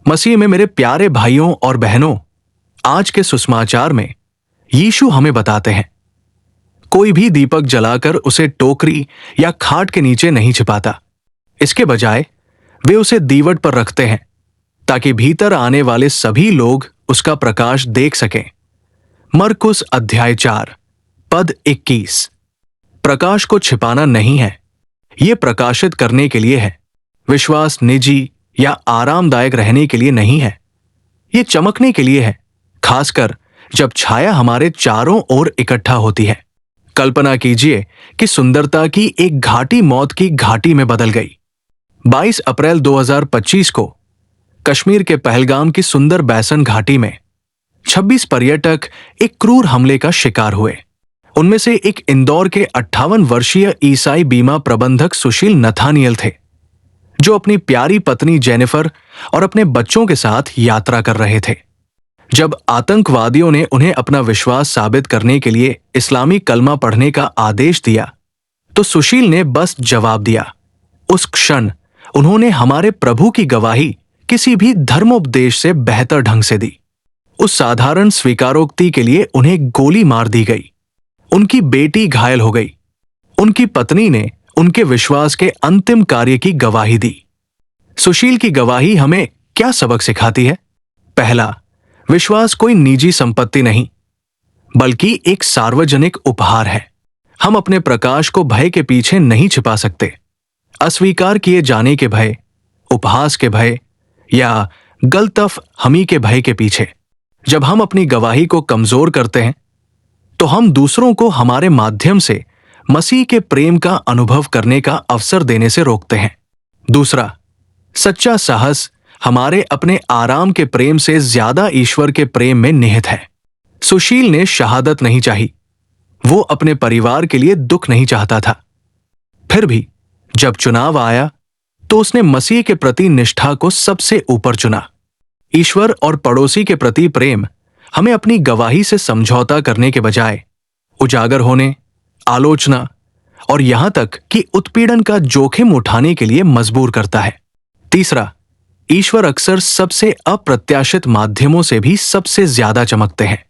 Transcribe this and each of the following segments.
मसीह में मेरे प्यारे भाइयों और बहनों, आज के सुसमाचार में यीशु हमें बताते हैं, कोई भी दीपक जलाकर उसे टोकरी या खाट के नीचे नहीं छिपाता। इसके बजाय वे उसे दीवट पर रखते हैं ताकि भीतर आने वाले सभी लोग उसका प्रकाश देख सकें। मरकुस अध्याय 4 पद 21। प्रकाश को छिपाना नहीं है, ये प्रकाशित करने के लिए है। विश्वास निजी या आरामदायक रहने के लिए नहीं है, ये चमकने के लिए है, खासकर जब छाया हमारे चारों ओर इकट्ठा होती है। कल्पना कीजिए कि सुंदरता की एक घाटी मौत की घाटी में बदल गई। 22 अप्रैल 2025 को कश्मीर के पहलगाम की सुंदर बैसन घाटी में 26 पर्यटक एक क्रूर हमले का शिकार हुए। उनमें से एक इंदौर के 58 वर्षीय ईसाई बीमा प्रबंधक सुशील नथानियल थे, जो अपनी प्यारी पत्नी जेनिफर और अपने बच्चों के साथ यात्रा कर रहे थे। जब आतंकवादियों ने उन्हें अपना विश्वास साबित करने के लिए इस्लामी कलमा पढ़ने का आदेश दिया, तो सुशील ने बस जवाब दिया। उस क्षण उन्होंने हमारे प्रभु की गवाही किसी भी धर्मोपदेश से बेहतर ढंग से दी। उस साधारण स्वीकारोक्ति के लिए उन्हें गोली मार दी गई। उनकी बेटी घायल हो गई। उनकी पत्नी ने उनके विश्वास के अंतिम कार्य की गवाही दी। सुशील की गवाही हमें क्या सबक सिखाती है? पहला, विश्वास कोई निजी संपत्ति नहीं, बल्कि एक सार्वजनिक उपहार है। हम अपने प्रकाश को भय के पीछे नहीं छिपा सकते। अस्वीकार किए जाने के भय, उपहास के भय या गलतफ हमी के भय के पीछे। जब हम अपनी गवाही को कमजोर करते हैं, तो हम दूसरों को हमारे माध्यम से मसीह के प्रेम का अनुभव करने का अवसर देने से रोकते हैं। दूसरा, सच्चा साहस हमारे अपने आराम के प्रेम से ज्यादा ईश्वर के प्रेम में निहित है। सुशील ने शहादत नहीं चाही, वो अपने परिवार के लिए दुख नहीं चाहता था। फिर भी जब चुनाव आया, तो उसने मसीह के प्रति निष्ठा को सबसे ऊपर चुना। ईश्वर और पड़ोसी के प्रति प्रेम हमें अपनी गवाही से समझौता करने के बजाय उजागर होने, आलोचना और यहां तक कि उत्पीड़न का जोखिम उठाने के लिए मजबूर करता है। तीसरा, ईश्वर अक्सर सबसे अप्रत्याशित माध्यमों से भी सबसे ज्यादा चमकते हैं।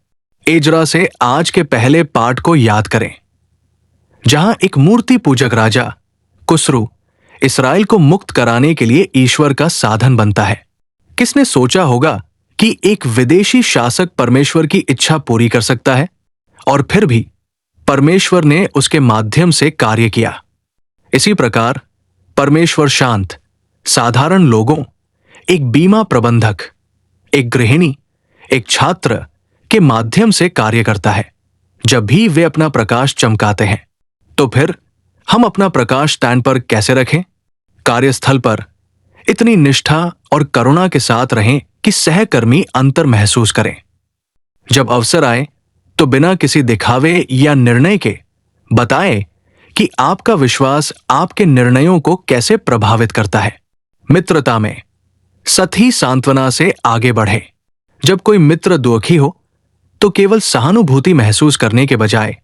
एजरा से आज के पहले पाठ को याद करें, जहां एक मूर्ति पूजक राजा कुसरू इस्राएल को मुक्त कराने के लिए ईश्वर का साधन बनता है। किसने सोचा होगा कि एक विदेशी शासक परमेश्वर की इच्छा पूरी कर सकता है? और फिर भी परमेश्वर ने उसके माध्यम से कार्य किया। इसी प्रकार परमेश्वर शांत, साधारण लोगों, एक बीमा प्रबंधक, एक गृहिणी, एक छात्र के माध्यम से कार्य करता है। जब भी वे अपना प्रकाश चमकाते हैं, तो फिर हम अपना प्रकाश स्टैंड पर कैसे रखें? कार्यस्थल पर इतनी निष्ठा और करुणा के साथ रहें कि सहकर्मी अंतर महसूस करें। जब अवसर आए, तो बिना किसी दिखावे या निर्णय के बताएं कि आपका विश्वास आपके निर्णयों को कैसे प्रभावित करता है। मित्रता में सतही सांत्वना से आगे बढ़े। जब कोई मित्र दुखी हो, तो केवल सहानुभूति महसूस करने के बजाय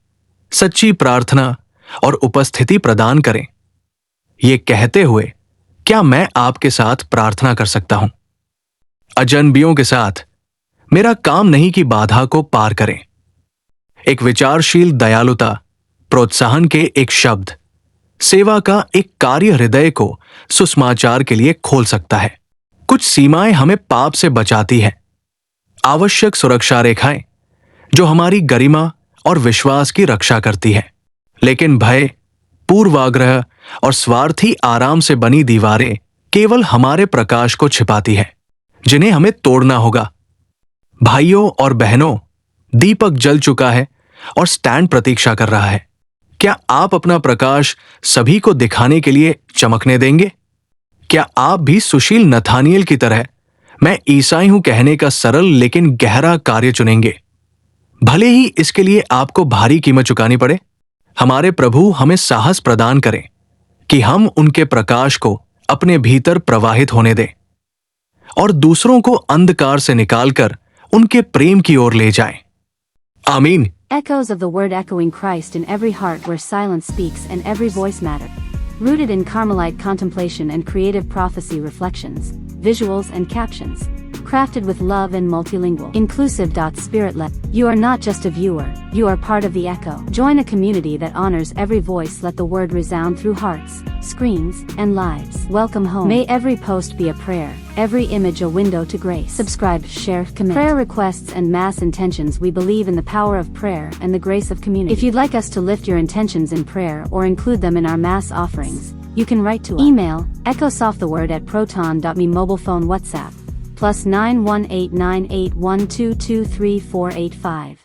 सच्ची प्रार्थना और उपस्थिति प्रदान करें, ये कहते हुए, क्या मैं आपके साथ प्रार्थना कर सकता हूं? अजनबियों के साथ मेरा काम नहीं की बाधा को पार करें। एक विचारशील दयालुता, प्रोत्साहन के एक शब्द, सेवा का एक कार्य हृदय को सुसमाचार के लिए खोल सकता है। कुछ सीमाएं हमें पाप से बचाती हैं, आवश्यक सुरक्षा रेखाएं जो हमारी गरिमा और विश्वास की रक्षा करती है। लेकिन भय, पूर्वाग्रह और स्वार्थी आराम से बनी दीवारें केवल हमारे प्रकाश को छिपाती है, जिन्हें हमें तोड़ना होगा। भाइयों और बहनों, दीपक जल चुका है और स्टैंड प्रतीक्षा कर रहा है। क्या आप अपना प्रकाश सभी को दिखाने के लिए चमकने देंगे? क्या आप भी सुशील नथानियल की तरह मैं ईसाई हूं कहने का सरल लेकिन गहरा कार्य चुनेंगे, भले ही इसके लिए आपको भारी कीमत चुकानी पड़े? हमारे प्रभु हमें साहस प्रदान करें कि हम उनके प्रकाश को अपने भीतर प्रवाहित होने दें और दूसरों को अंधकार से निकालकर उनके प्रेम की ओर ले जाएं। आमीन। Echoes of the word echoing Christ in every heart where silence speaks and every voice matter. Rooted in Carmelite contemplation and creative prophecy reflections, visuals and captions. crafted with love and multilingual. Inclusive.spirit-led. You are not just a viewer, you are part of the echo. Join a community that honors every voice. Let the word resound through hearts, screens, and lives. Welcome home. May every post be a prayer, every image a window to grace. Subscribe, share, comment. Prayer requests and mass intentions. We believe in the power of prayer and the grace of community. If you'd like us to lift your intentions in prayer or include them in our mass offerings, you can write to us. Email, echosofttheword@proton.me. Mobile phone WhatsApp, +9189812234485.